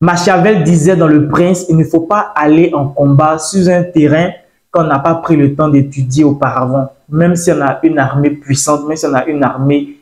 Machiavel disait dans Le Prince, il ne faut pas aller en combat sur un terrain qu'on n'a pas pris le temps d'étudier auparavant. Même si on a une armée puissante, même si on a une armée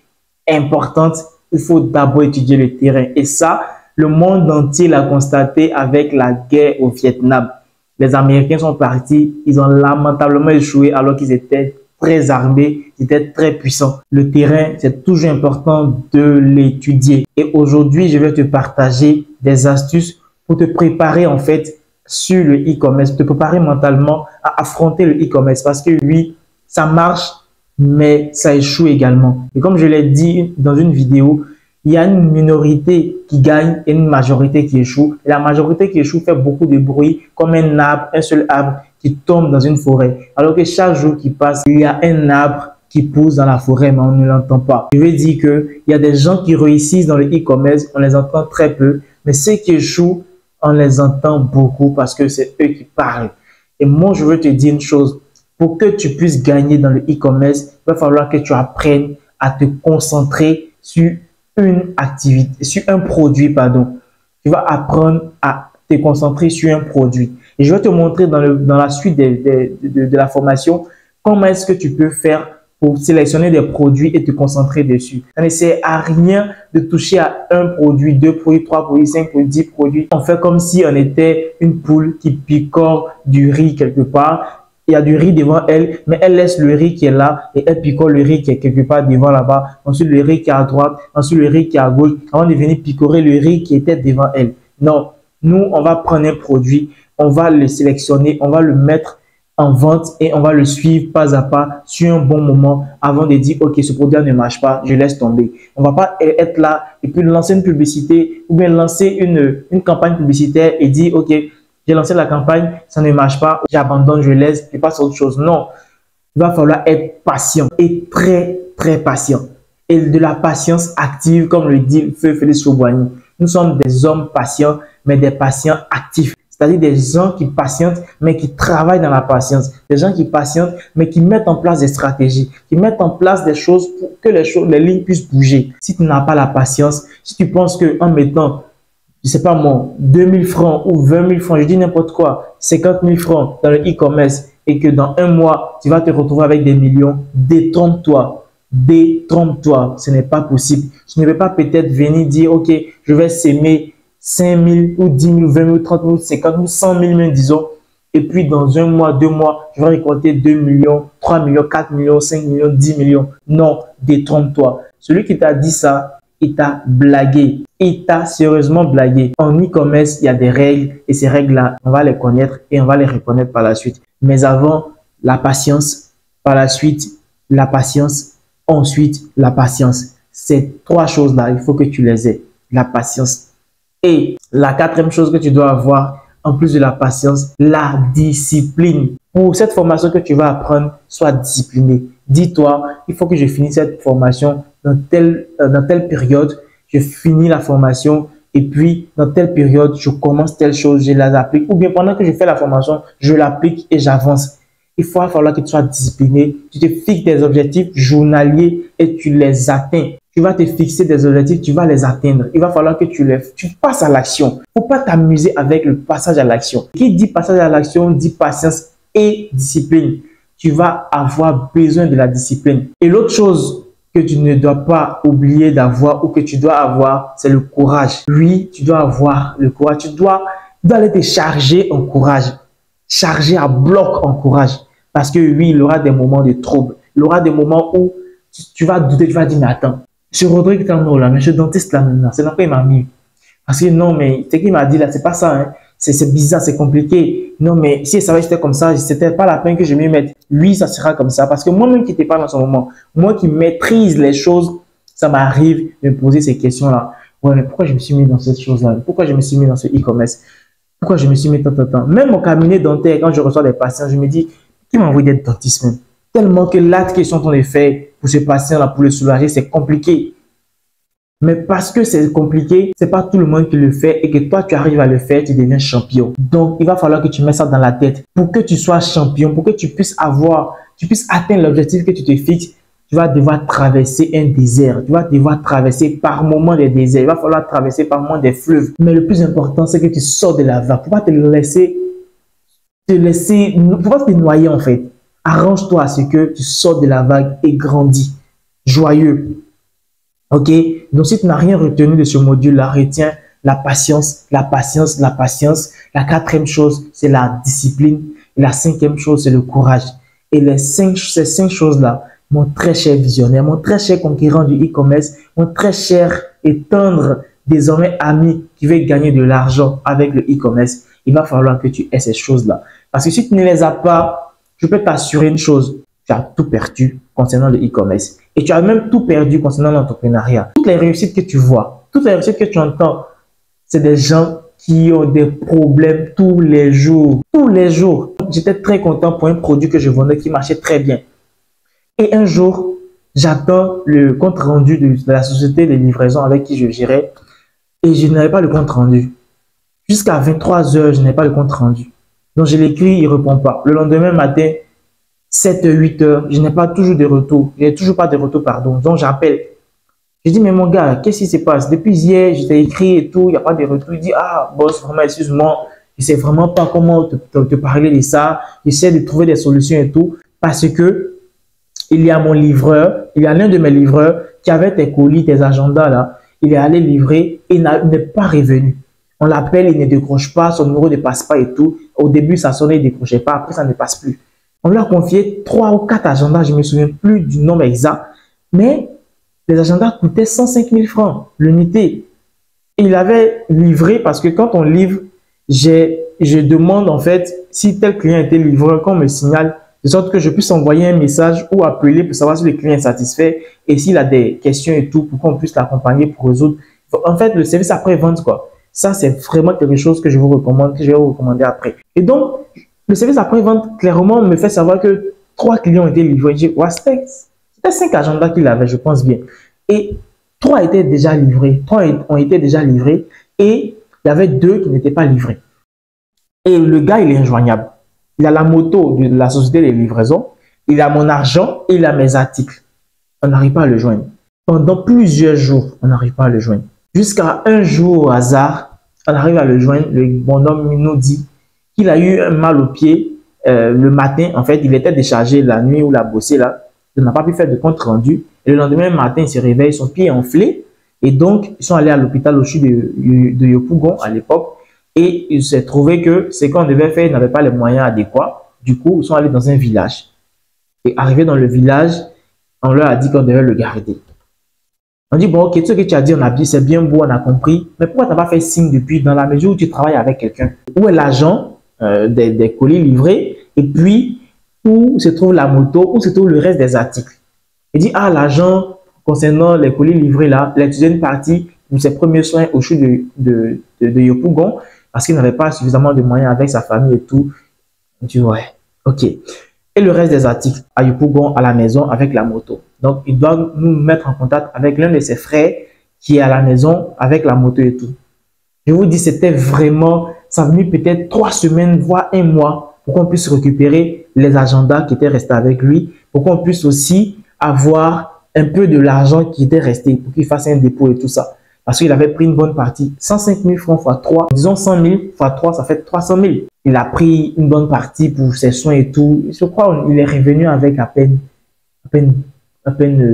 importante, il faut d'abord étudier le terrain. Et ça, le monde entier l'a constaté avec la guerre au Vietnam. Les Américains sont partis, ils ont lamentablement échoué alors qu'ils étaient très armés, ils étaient très puissants. Le terrain, c'est toujours important de l'étudier. Et aujourd'hui, je vais te partager des astuces pour te préparer en fait sur le e-commerce, te préparer mentalement à affronter le e-commerce parce que oui, ça marche, mais ça échoue également. Et comme je l'ai dit dans une vidéo, il y a une minorité qui gagne et une majorité qui échoue. Et la majorité qui échoue fait beaucoup de bruit comme un arbre, un seul arbre qui tombe dans une forêt. Alors que chaque jour qui passe, il y a un arbre qui pousse dans la forêt, mais on ne l'entend pas. Je veux dire qu'il y a des gens qui réussissent dans le e-commerce, on les entend très peu, mais ceux qui échouent, on les entend beaucoup parce que c'est eux qui parlent. Et moi, je veux te dire une chose. Pour que tu puisses gagner dans le e-commerce, il va falloir que tu apprennes à te concentrer sur une activité, sur un produit, pardon. Tu vas apprendre à te concentrer sur un produit. Et je vais te montrer dans la suite de la formation comment est-ce que tu peux faire pour sélectionner des produits et te concentrer dessus. Ça ne sert à rien de toucher à un produit, 2 produits, 3 produits, 5 produits, 10 produits. On fait comme si on était une poule qui picore du riz quelque part. Il y a du riz devant elle, mais elle laisse le riz qui est là et elle picore le riz qui est quelque part devant là-bas. Ensuite, le riz qui est à droite, ensuite le riz qui est à gauche, avant de venir picorer le riz qui était devant elle. Non, nous, on va prendre un produit, on va le sélectionner, on va le mettre en vente et on va le suivre pas à pas sur un bon moment avant de dire, OK, ce produit ne marche pas, je laisse tomber. On va pas être là et puis lancer une publicité ou bien lancer une campagne publicitaire et dire, OK, j'ai lancé la campagne, ça ne marche pas, j'abandonne, je laisse, je passe à autre chose. Non, il va falloir être patient et très, très patient. Et de la patience active, comme le dit Feu Félix Chauboigny. Nous sommes des hommes patients, mais des patients actifs. C'est-à-dire des gens qui patientent, mais qui travaillent dans la patience. Des gens qui patientent, mais qui mettent en place des stratégies, qui mettent en place des choses pour que les lignes puissent bouger. Si tu n'as pas la patience, si tu penses qu'en mettant je sais pas moi, 2000 francs ou 20 000 francs, je dis n'importe quoi, 50 000 francs dans le e-commerce et que dans un mois, tu vas te retrouver avec des millions, détrompe-toi. Détrompe-toi. Ce n'est pas possible. Je ne vais pas peut-être venir dire, OK, je vais s'aimer 5 000 ou 10 000, 20 000, 30 000, 50 000, 100 000, même disons. Et puis dans un mois, 2 mois, je vais récolter 2 millions, 3 millions, 4 millions, 5 millions, 10 millions. Non, détrompe-toi. Celui qui t'a dit ça, il t'a blagué. Il t'a sérieusement blagué. En e-commerce, il y a des règles et ces règles-là, on va les connaître et on va les reconnaître par la suite. Mais avant, la patience, par la suite, la patience, ensuite, la patience. Ces 3 choses-là, il faut que tu les aies. La patience. Et la 4e chose que tu dois avoir, en plus de la patience, la discipline. Pour cette formation que tu vas apprendre, sois discipliné. Dis-toi, il faut que je finisse cette formation dans telle période. Je finis la formation et puis dans telle période, je commence telle chose, je la applique. Ou bien pendant que je fais la formation, je l'applique et j'avance. Il va falloir que tu sois discipliné. Tu te fixes des objectifs journaliers et tu les atteins. Tu vas te fixer des objectifs, tu vas les atteindre. Il va falloir que tu passes à l'action. Il ne faut pas t'amuser avec le passage à l'action. Qui dit passage à l'action dit patience et discipline. Tu vas avoir besoin de la discipline. Et l'autre chose que tu ne dois pas oublier d'avoir ou que tu dois avoir, c'est le courage. Oui, tu dois avoir le courage. Tu dois aller te charger en courage. Charger à bloc en courage. Parce que oui, il y aura des moments de trouble. Il y aura des moments où tu vas douter, tu vas dire, mais attends, ce Rodrigue Tano là, mais ce dentiste là maintenant, c'est là qu'il m'a mis. Parce que non, mais ce qu'il m'a dit là, c'est pas ça, hein. C'est bizarre, c'est compliqué. Non, mais si ça c'était comme ça, c'était pas la peine que je m'y mette. Lui, ça sera comme ça. Parce que moi-même qui n'étais pas dans ce moment, moi qui maîtrise les choses, ça m'arrive de me poser ces questions-là. Ouais, mais pourquoi je me suis mis dans cette chose-là? Pourquoi je me suis mis dans ce e-commerce? Pourquoi je me suis mis tant? Même au cabinet dentaire, quand je reçois des patients, je me dis, qui m'a envoyé d'être dentiste même? Tellement que l'acte qui sont en effet pour ce patient-là, pour le soulager, c'est compliqué. Mais parce que c'est compliqué, c'est pas tout le monde qui le fait et que toi, tu arrives à le faire, tu deviens champion. Donc, il va falloir que tu mettes ça dans la tête pour que tu sois champion, pour que tu puisses atteindre l'objectif que tu te fixes. tu vas devoir traverser un désert. Tu vas devoir traverser par moments des déserts. Il va falloir traverser par moments des fleuves. Mais le plus important, c'est que tu sors de la vague. Faut pas faut pas te noyer en fait. Arrange-toi à ce que tu sors de la vague et grandis. Joyeux. Ok? Donc, si tu n'as rien retenu de ce module-là, retiens la patience, la patience, la patience. La quatrième chose, c'est la discipline. Et la cinquième chose, c'est le courage. Et ces cinq choses-là, mon très cher visionnaire, mon très cher conquérant du e-commerce, mon très cher et tendre, désormais ami qui veut gagner de l'argent avec le e-commerce, il va falloir que tu aies ces choses-là. Parce que si tu ne les as pas, je peux t'assurer une chose, tu as tout perdu concernant le e-commerce. Et tu as même tout perdu concernant l'entrepreneuriat. Toutes les réussites que tu vois, toutes les réussites que tu entends, c'est des gens qui ont des problèmes tous les jours. Tous les jours. J'étais très content pour un produit que je vendais qui marchait très bien. Et un jour, j'attends le compte rendu de la société de livraison avec qui je gérais et je n'avais pas le compte rendu. Jusqu'à 23 h, je n'avais pas le compte rendu. Donc, je l'écris, il ne répond pas. Le lendemain matin, 7 h, 8 h, je n'ai pas toujours de retour. Je n'ai toujours pas de retour, pardon. Donc, j'appelle. Je dis, mais mon gars, qu'est-ce qui se passe? Depuis hier, je t'ai écrit et tout, il n'y a pas de retour. Il dit, ah, boss, vraiment, excuse-moi, je ne sais vraiment pas comment te parler de ça. J'essaie de trouver des solutions et tout. Parce que il y a mon livreur, il y a l'un de mes livreurs qui avait tes colis, tes agendas là. Il est allé livrer et il n'est pas revenu. On l'appelle, il ne décroche pas, son numéro ne passe pas et tout. Au début, ça sonnait, il ne décrochait pas. Après, ça ne passe plus. On lui a confié 3 ou 4 agendas, je ne me souviens plus du nombre exact. Mais les agendas coûtaient 105 000 francs l'unité. Il avait livré parce que quand on livre, je demande en fait si tel client était livré, qu'on me signale, de sorte que je puisse envoyer un message ou appeler pour savoir si le client est satisfait et s'il a des questions et tout pour qu'on puisse l'accompagner pour résoudre. En fait, le service après-vente, quoi. Ça, c'est vraiment quelque chose que je vous recommande, que je vais vous recommander après. Et donc, le service après-vente, clairement, me fait savoir que 3 clients ont été livrés. J'ai dit, ouais, c'était 5 agendas qu'il avait, je pense bien. Et 3 étaient déjà livrés. 3 ont été déjà livrés et il y avait 2 qui n'étaient pas livrés. Et le gars, il est injoignable. Il a la moto de la société de livraison, il a mon argent et il a mes articles. On n'arrive pas à le joindre. Pendant plusieurs jours, on n'arrive pas à le joindre. Jusqu'à un jour au hasard, on arrive à le joindre. Le bonhomme nous dit qu'il a eu un mal au pied le matin. En fait, il était déchargé la nuit où il a bossé là. Il n'a pas pu faire de compte rendu. Et le lendemain matin, il se réveille, son pied est enflé. Et donc, ils sont allés à l'hôpital au CHU de Yopougon à l'époque. Et il s'est trouvé que ce qu'on devait faire, ils n'avaient pas les moyens adéquats. Du coup, ils sont allés dans un village. Et arrivé dans le village, on leur a dit qu'on devait le garder. On dit, bon, ok, tout ce que tu as dit, on a dit, c'est bien beau, on a compris. Mais pourquoi tu n'as pas fait signe depuis dans la mesure où tu travailles avec quelqu'un? Où est l'agent des colis livrés? Et puis, où se trouve la moto? Où se trouve le reste des articles? Il dit, ah, l'agent concernant les colis livrés là, il a utilisé une partie pour ses premiers soins au CHU de Yopougon, parce qu'il n'avait pas suffisamment de moyens avec sa famille et tout. On dit, ouais, ok. Et le reste des articles à Yopougon, à la maison, avec la moto. Donc, il doit nous mettre en contact avec l'un de ses frères qui est à la maison avec la moto et tout. Je vous dis, c'était vraiment, ça a mis peut-être 3 semaines, voire 1 mois pour qu'on puisse récupérer les agendas qui étaient restés avec lui, pour qu'on puisse aussi avoir un peu de l'argent qui était resté, pour qu'il fasse un dépôt et tout ça. Parce qu'il avait pris une bonne partie. 105 000 francs x 3, disons 100 000 x 3, ça fait 300 000. Il a pris une bonne partie pour ses soins et tout. Je crois qu'il est revenu avec à peine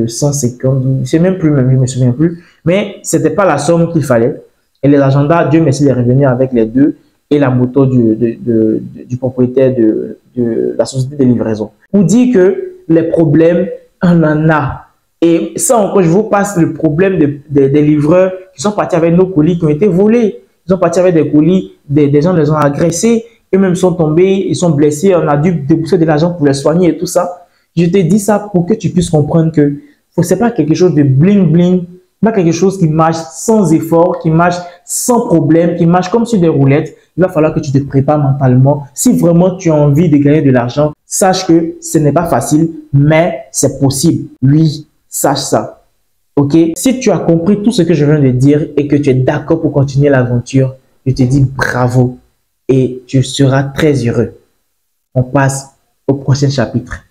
150. Je ne sais même plus, même, je ne me souviens plus. Mais ce n'était pas la somme qu'il fallait. Et les agendas, Dieu merci, il est revenu avec les 2 et la moto du propriétaire de la société de livraison. Pour dire que les problèmes, on en a. Et ça encore, je vous passe le problème des livreurs qui sont partis avec nos colis qui ont été volés. Ils sont partis avec des colis, des gens les ont agressés, eux-mêmes sont tombés, ils sont blessés, on a dû débourser de l'argent pour les soigner et tout ça. Je te dis ça pour que tu puisses comprendre que ce n'est pas quelque chose de bling-bling, pas quelque chose qui marche sans effort, qui marche sans problème, qui marche comme sur des roulettes. Il va falloir que tu te prépares mentalement. Si vraiment tu as envie de gagner de l'argent, sache que ce n'est pas facile, mais c'est possible. Oui, sache ça. Ok? Si tu as compris tout ce que je viens de dire et que tu es d'accord pour continuer l'aventure, je te dis bravo et tu seras très heureux. On passe au prochain chapitre.